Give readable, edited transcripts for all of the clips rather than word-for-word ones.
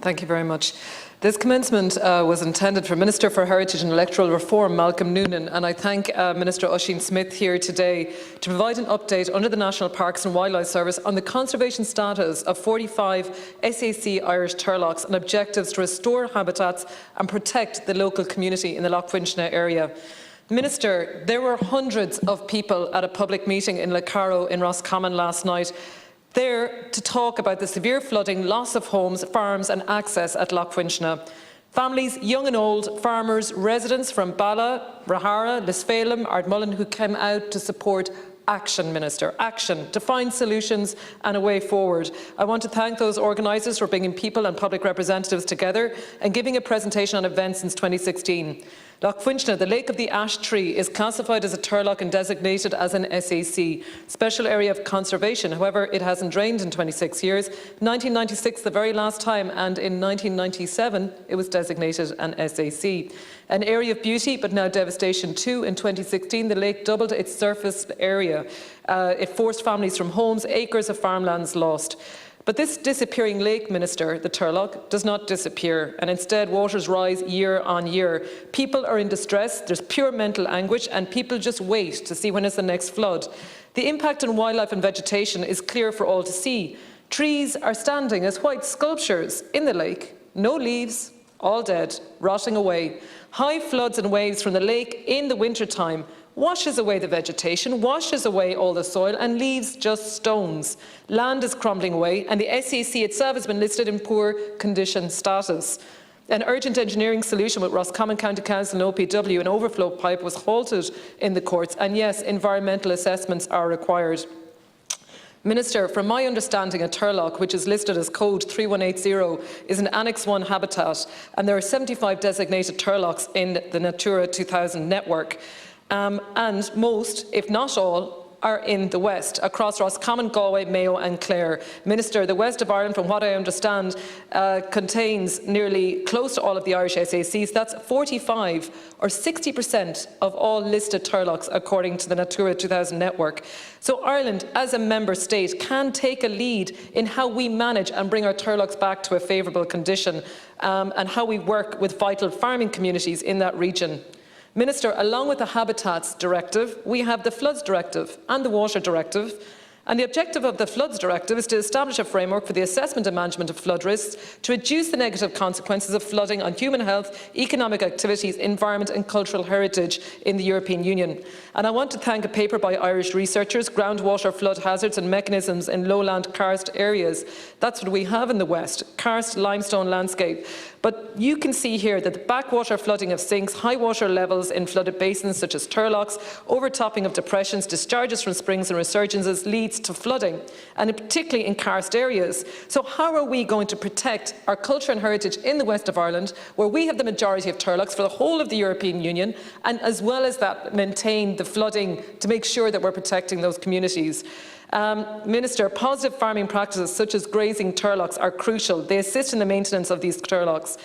Thank you very much. This commencement was intended for Minister for Heritage and Electoral Reform, Malcolm Noonan, and I thank Minister Oisin Smith here today to provide an update under the National Parks and Wildlife Service on the conservation status of 45 SAC Irish turloughs and objectives to restore habitats and protect the local community in the Lough Finchna area. Minister, there were hundreds of people at a public meeting in Lecaro in Roscommon last night, there to talk about the severe flooding, loss of homes, farms and access at Lough Finchna. Families, young and old, farmers, residents from Bala, Rahara, Lisfalem, Ardmullen who came out to support action, Minister, action to find solutions and a way forward. I want to thank those organisers for bringing people and public representatives together and giving a presentation on events since 2016. Lough Finchna, the Lake of the Ash Tree, is classified as a turlough and designated as an SAC, Special Area of Conservation. However, it hasn't drained in 26 years. 1996, the very last time, and in 1997, it was designated an SAC. An area of beauty, but now devastation too. In 2016, the lake doubled its surface area. It forced families from homes, acres of farmlands lost. But this disappearing lake, Minister, the Turlough, does not disappear, and instead waters rise year on year. People are in distress, there's pure mental anguish, and people just wait to see when is the next flood. The impact on wildlife and vegetation is clear for all to see. Trees are standing as white sculptures in the lake, no leaves, all dead, rotting away. High floods and waves from the lake in the wintertime washes away the vegetation, washes away all the soil and leaves just stones. Land is crumbling away and the SAC itself has been listed in poor condition status. An urgent engineering solution with Roscommon County Council and OPW, an overflow pipe, was halted in the courts, and yes, environmental assessments are required. Minister, from my understanding, a turlough, which is listed as code 3180, is an Annex 1 habitat, and there are 75 designated turloughs in the Natura 2000 network. And most, if not all, are in the west, across Roscommon, Galway, Mayo and Clare. Minister, the west of Ireland, from what I understand, contains nearly close to all of the Irish SACs. That's 45 or 60% of all listed turloughs, according to the Natura 2000 network. So Ireland, as a member state, can take a lead in how we manage and bring our turloughs back to a favourable condition, and how we work with vital farming communities in that region. Minister, along with the Habitats Directive, we have the Floods Directive and the Water Directive. And the objective of the Floods Directive is to establish a framework for the assessment and management of flood risks, to reduce the negative consequences of flooding on human health, economic activities, environment and cultural heritage in the European Union. And I want to thank a paper by Irish researchers, Groundwater Flood Hazards and Mechanisms in Lowland Karst Areas. That's what we have in the West, karst limestone landscape. But you can see here that the backwater flooding of sinks, high water levels in flooded basins such as turloughs, overtopping of depressions, discharges from springs and resurgences leads to flooding, and particularly in karst areas. So how are we going to protect our culture and heritage in the west of Ireland, where we have the majority of turloughs for the whole of the European Union, and as well as that maintain the flooding to make sure that we're protecting those communities? Minister, positive farming practices such as grazing turloughs are crucial. They assist in the maintenance of these turloughs.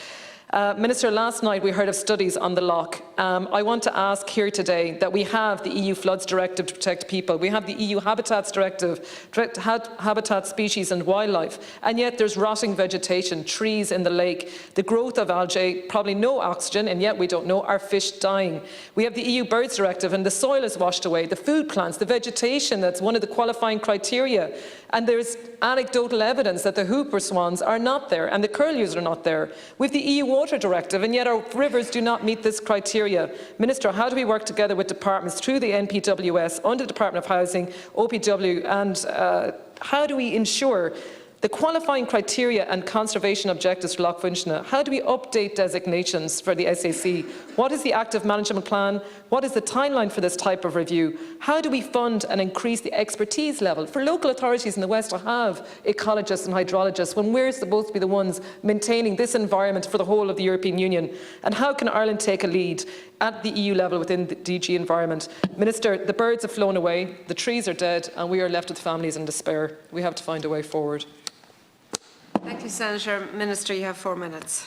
Minister, last night we heard of studies on the loch. I want to ask here today that we have the EU Floods Directive to protect people, we have the EU Habitats Directive to protect habitat, species and wildlife, and yet there's rotting vegetation, trees in the lake, the growth of algae, probably no oxygen, and yet we don't know, are fish dying. We have the EU Birds Directive and the soil is washed away, the food plants, the vegetation, that's one of the qualifying criteria, and there's anecdotal evidence that the hooper swans are not there and the curlews are not there. We have the EU Water Directive, and yet our rivers do not meet this criteria. Minister, how do we work together with departments through the NPWS, under the Department of Housing, OPW, and how do we ensure the qualifying criteria and conservation objectives for Lough Finchna? How do we update designations for the SAC? What is the active management plan? What is the timeline for this type of review? How do we fund and increase the expertise level for local authorities in the West to have ecologists and hydrologists when we're supposed to be the ones maintaining this environment for the whole of the European Union? And how can Ireland take a lead at the EU level within the DG Environment? Minister, the birds have flown away, the trees are dead, and we are left with families in despair. We have to find a way forward. Thank you, Senator. Minister, you have 4 minutes.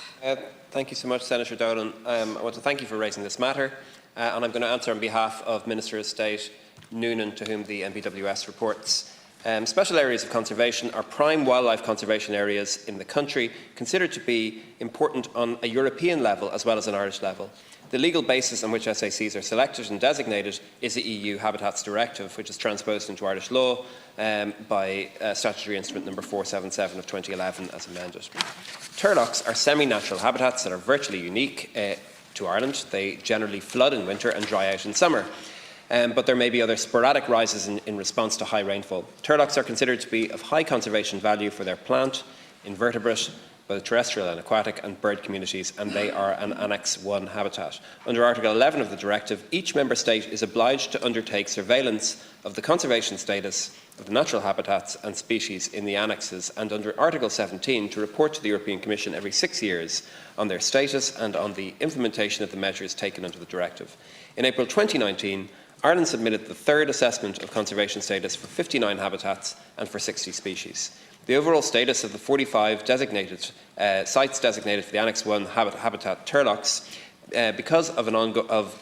Thank you so much, Senator Dolan. I want to thank you for raising this matter, and I'm going to answer on behalf of Minister of State Noonan, to whom the NPWS reports. Special areas of conservation are prime wildlife conservation areas in the country, considered to be important on a European level as well as an Irish level. The legal basis on which SACs are selected and designated is the EU Habitats Directive, which is transposed into Irish law by Statutory Instrument number 477 of 2011 as amended. Turloughs are semi-natural habitats that are virtually unique to Ireland. They generally flood in winter and dry out in summer. But there may be other sporadic rises in response to high rainfall. Turloughs are considered to be of high conservation value for their plant, invertebrate, both terrestrial and aquatic, and bird communities, and they are an Annex 1 habitat. Under Article 11 of the Directive, each Member State is obliged to undertake surveillance of the conservation status of the natural habitats and species in the annexes, and under Article 17 to report to the European Commission every 6 years on their status and on the implementation of the measures taken under the Directive. In April 2019, Ireland submitted the third assessment of conservation status for 59 habitats and for 60 species. The overall status of the 45 designated sites designated for the Annex 1 habitat turloughs, because of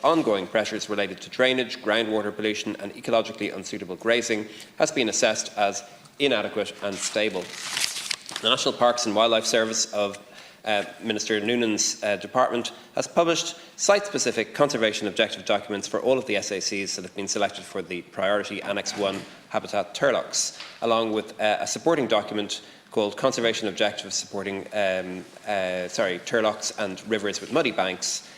ongoing pressures related to drainage, groundwater pollution and ecologically unsuitable grazing, has been assessed as inadequate and stable. The National Parks and Wildlife Service of Minister Noonan's department has published site-specific conservation objective documents for all of the SACs that have been selected for the priority Annex 1 habitat turloughs, along with a supporting document called Conservation Objectives Supporting Turloughs and Rivers with Muddy Banks,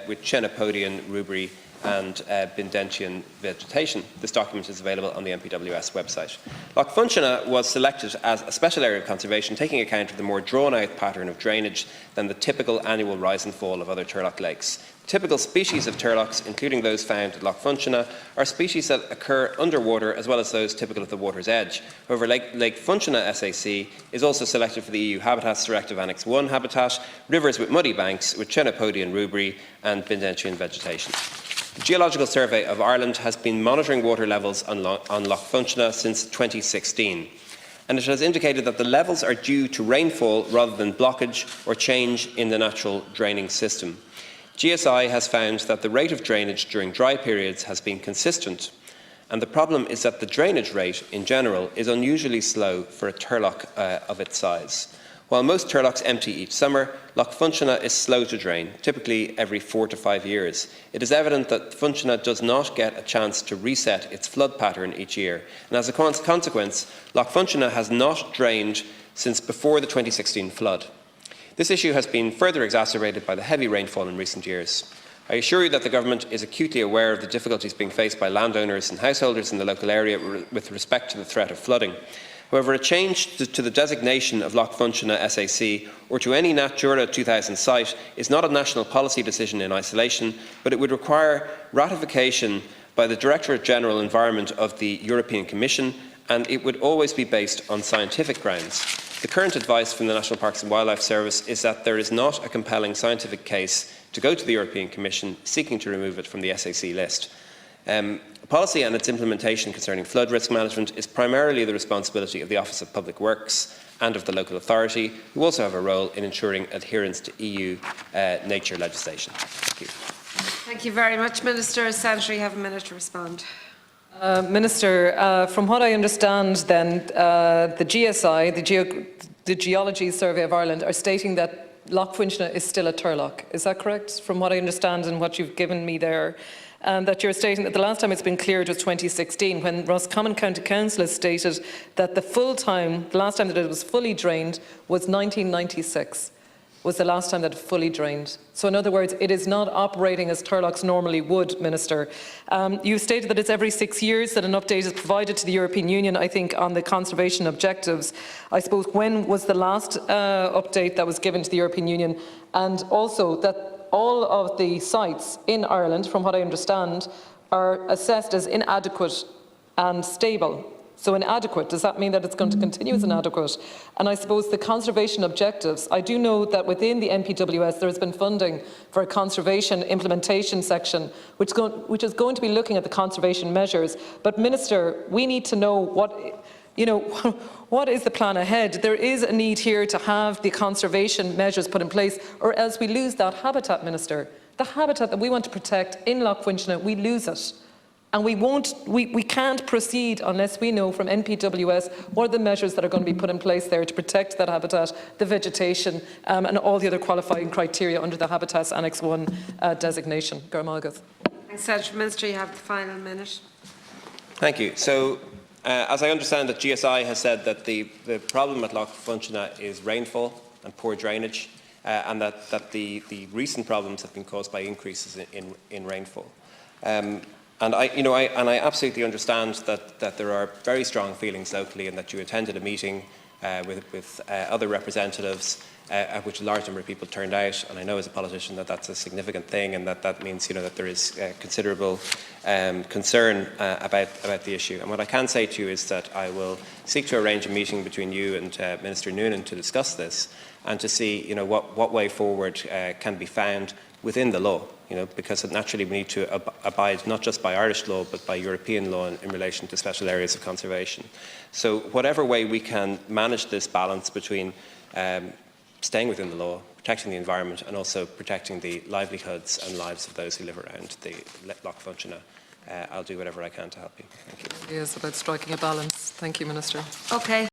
with Chenopodian, Rubri and Bindentian vegetation. This document is available on the MPWS website. Lough Funchina was selected as a special area of conservation, taking account of the more drawn-out pattern of drainage than the typical annual rise and fall of other turlough lakes. Typical species of turloughs, including those found at Lough Funchina, are species that occur underwater as well as those typical of the water's edge. However, Lake Funchina SAC is also selected for the EU Habitats Directive Annex 1 habitat, rivers with muddy banks with Chenopodian, Rubri and Bindentian vegetation. The Geological Survey of Ireland has been monitoring water levels on Lough Funchina since 2016, and it has indicated that the levels are due to rainfall rather than blockage or change in the natural draining system. GSI has found that the rate of drainage during dry periods has been consistent, and the problem is that the drainage rate in general is unusually slow for a turlough of its size. While most turloughs empty each summer, Lough Funchina is slow to drain, typically every 4 to 5 years. It is evident that Funchina does not get a chance to reset its flood pattern each year, and as a consequence, Lough Funchina has not drained since before the 2016 flood. This issue has been further exacerbated by the heavy rainfall in recent years. I assure you that the Government is acutely aware of the difficulties being faced by landowners and householders in the local area with respect to the threat of flooding. However, a change to the designation of Lough Funchina SAC or to any Natura 2000 site is not a national policy decision in isolation, but it would require ratification by the Directorate General Environment of the European Commission, and it would always be based on scientific grounds. The current advice from the National Parks and Wildlife Service is that there is not a compelling scientific case to go to the European Commission seeking to remove it from the SAC list. Policy and its implementation concerning flood risk management is primarily the responsibility of the Office of Public Works and of the local authority, who also have a role in ensuring adherence to EU nature legislation. Thank you. Thank you very much, Minister. Senator, you have a minute to respond. Minister, from what I understand then, the GSI, the Geology Survey of Ireland, are stating that Lough Funchina is still a turlough. Is that correct, from what I understand and what you've given me there? And that you're stating that the last time it's been cleared was 2016, when Roscommon County Council has stated that the last time that it was fully drained was 1996. Was the last time that it fully drained. So in other words, it is not operating as turloughs normally would, Minister. You stated that it's every 6 years that an update is provided to the European Union, I think, on the conservation objectives. I suppose, when was the last update that was given to the European Union? And also that all of the sites in Ireland, from what I understand, are assessed as inadequate and stable. So inadequate, does that mean that it's going to continue as inadequate? And I suppose the conservation objectives, I do know that within the NPWS there has been funding for a conservation implementation section, which is going to be looking at the conservation measures. But Minister, we need to know what is the plan ahead? There is a need here to have the conservation measures put in place, or else we lose that habitat, Minister. The habitat that we want to protect in Lough Funchina, we lose it. And we can't proceed unless we know from NPWS what are the measures that are going to be put in place there to protect that habitat, the vegetation, and all the other qualifying criteria under the Habitats Annex 1 designation. Garmalgath. Thanks, Senator. Minister, you have the final minute. Thank you. So, as I understand it, GSI has said that the problem at Lough Funchina is rainfall and poor drainage, and that the recent problems have been caused by increases in rainfall. And I absolutely understand that there are very strong feelings locally, and that you attended a meeting with other representatives at which a large number of people turned out, and I know as a politician that that's a significant thing, and that means that there is considerable concern about the issue. And what I can say to you is that I will seek to arrange a meeting between you and Minister Noonan to discuss this, and to see what way forward can be found within the law. Because naturally we need to abide not just by Irish law but by European law in relation to special areas of conservation. So whatever way we can manage this balance between staying within the law, protecting the environment, and also protecting the livelihoods and lives of those who live around the Lough Funchina, I'll do whatever I can to help you. Thank you. It is about striking a balance. Thank you, Minister. Okay.